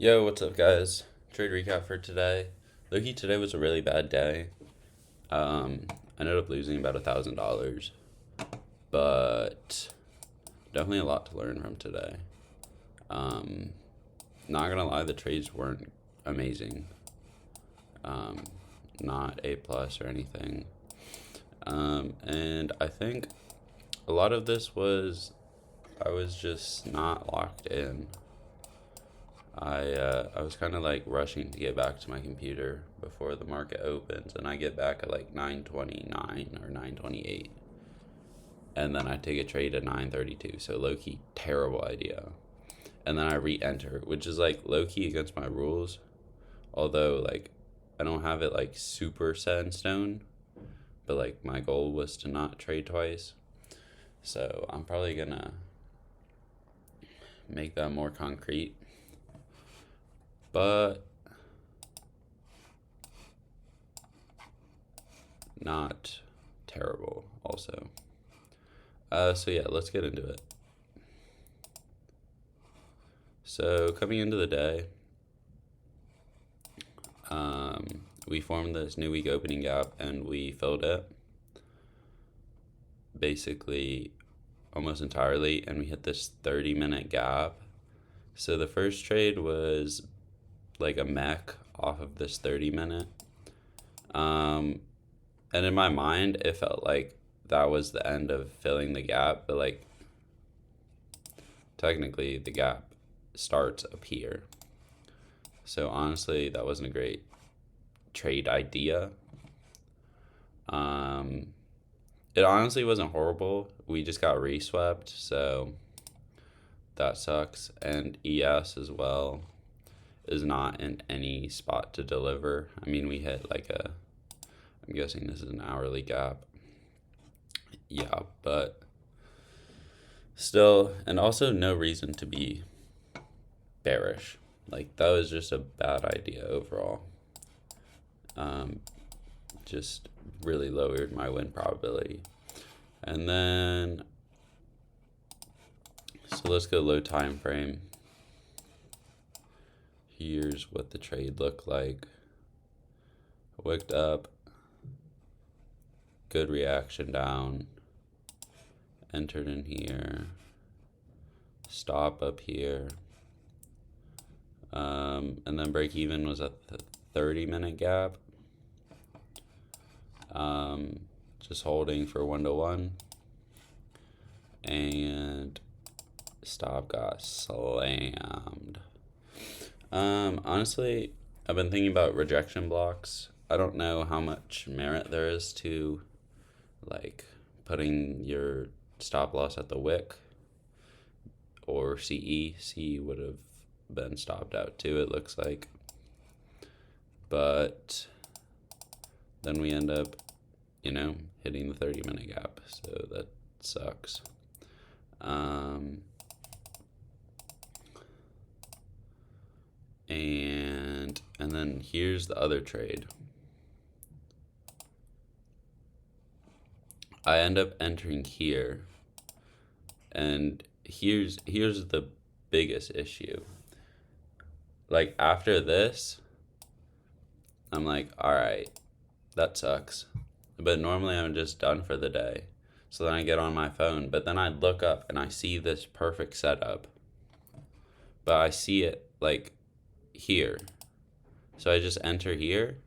Yo, what's up, guys? Trade recap for today. Loki, today was a really bad day. I ended up losing about $1,000, but definitely a lot to learn from today. Um, Not gonna lie, the trades weren't amazing. Um, Not A plus or anything. And I think a lot of this was I was just not locked in. I was kind of like rushing to get back to my computer before the market opens, and I get back at like 9:29 or 9:28, and then I take a trade at 9:32. So low key terrible idea, and then I re-enter, which is like low key against my rules. Although like I don't have it like super set in stone, but like my goal was to not trade twice, so I'm probably gonna make that more concrete. But not terrible also. So yeah, let's get into it. So coming into the day, we formed this new week opening gap and we filled it basically almost entirely, and we hit this 30-minute gap. So the first trade was like a mech off of this 30-minute. And in my mind, it felt like that was the end of filling the gap, but like technically the gap starts up here. So honestly, that wasn't a great trade idea. It honestly wasn't horrible. We just got reswept, so that sucks. And ES as well is not in any spot to deliver. I mean, we hit like I'm guessing this is an hourly gap. Yeah, but still, and also no reason to be bearish. Like, that was just a bad idea overall. Just really lowered my win probability. And then, so let's go low time frame. Here's what the trade looked like. Wicked up, good reaction down, entered in here, stop up here, and then break even was at the 30-minute gap. Just holding for 1-to-1, and stop got slammed. Honestly, I've been thinking about rejection blocks. I don't know how much merit there is to like putting your stop loss at the wick or CE. CE would have been stopped out too, it looks like. But then we end up, hitting the 30-minute gap, so that sucks. And then here's the other trade. I end up entering here, and here's the biggest issue. Like, after this, I'm like, all right, that sucks. But normally I'm just done for the day. So then I get on my phone, but then I look up and I see this perfect setup. But I see it like here. So I just enter here,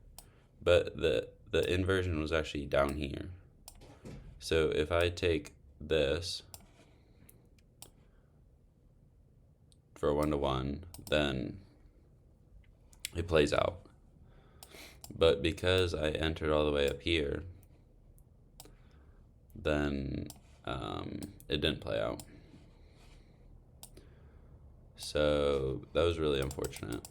but the inversion was actually down here. So if I take this for a 1-to-1, then it plays out. But because I entered all the way up here, then it didn't play out. So that was really unfortunate.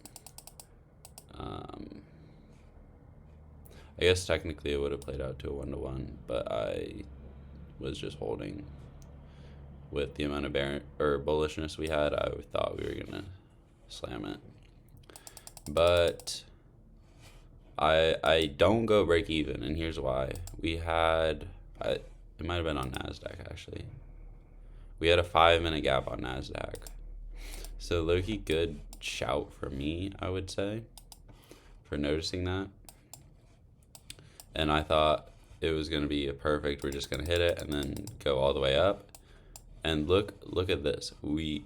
I guess technically it would have played out to a 1-to-1, but I was just holding. With the amount of bullishness we had, I thought we were gonna slam it. But I don't go break even, and here's why. It might have been on NASDAQ actually. We had a 5-minute gap on NASDAQ. So low-key good shout for me, I would say, for noticing that. And I thought it was going to be a perfect, we're just going to hit it and then go all the way up. And look at this. We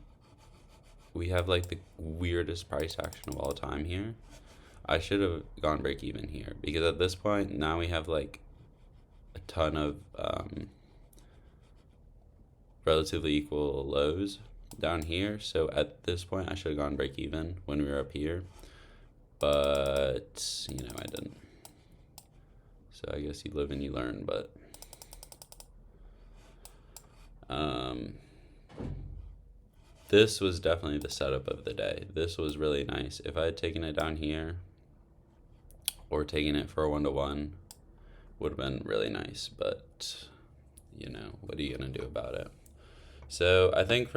have like the weirdest price action of all time here. I should have gone break even here, because at this point now we have like a ton of relatively equal lows down here. So at this point I should have gone break even when we were up here, but you know, I didn't. So I guess you live and you learn. But this was definitely the setup of the day. This was really nice. If I had taken it down here or taken it for a 1-to-1, would have been really nice, but you know, what are you gonna do about it? So I think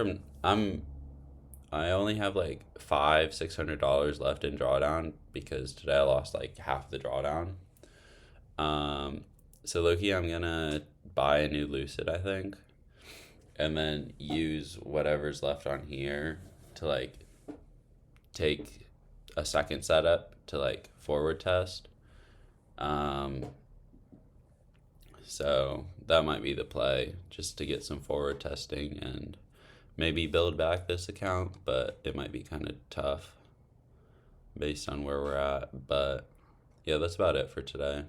I only have like $600 left in drawdown, because today I lost like half the drawdown. So low-key, I'm gonna buy a new Lucid, I think, and then use whatever's left on here to like take a second setup to like forward test. So that might be the play, just to get some forward testing and maybe build back this account, but it might be kind of tough based on where we're at. But yeah, that's about it for today.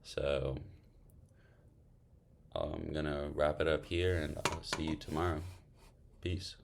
So I'm gonna wrap it up here, and I'll see you tomorrow. Peace.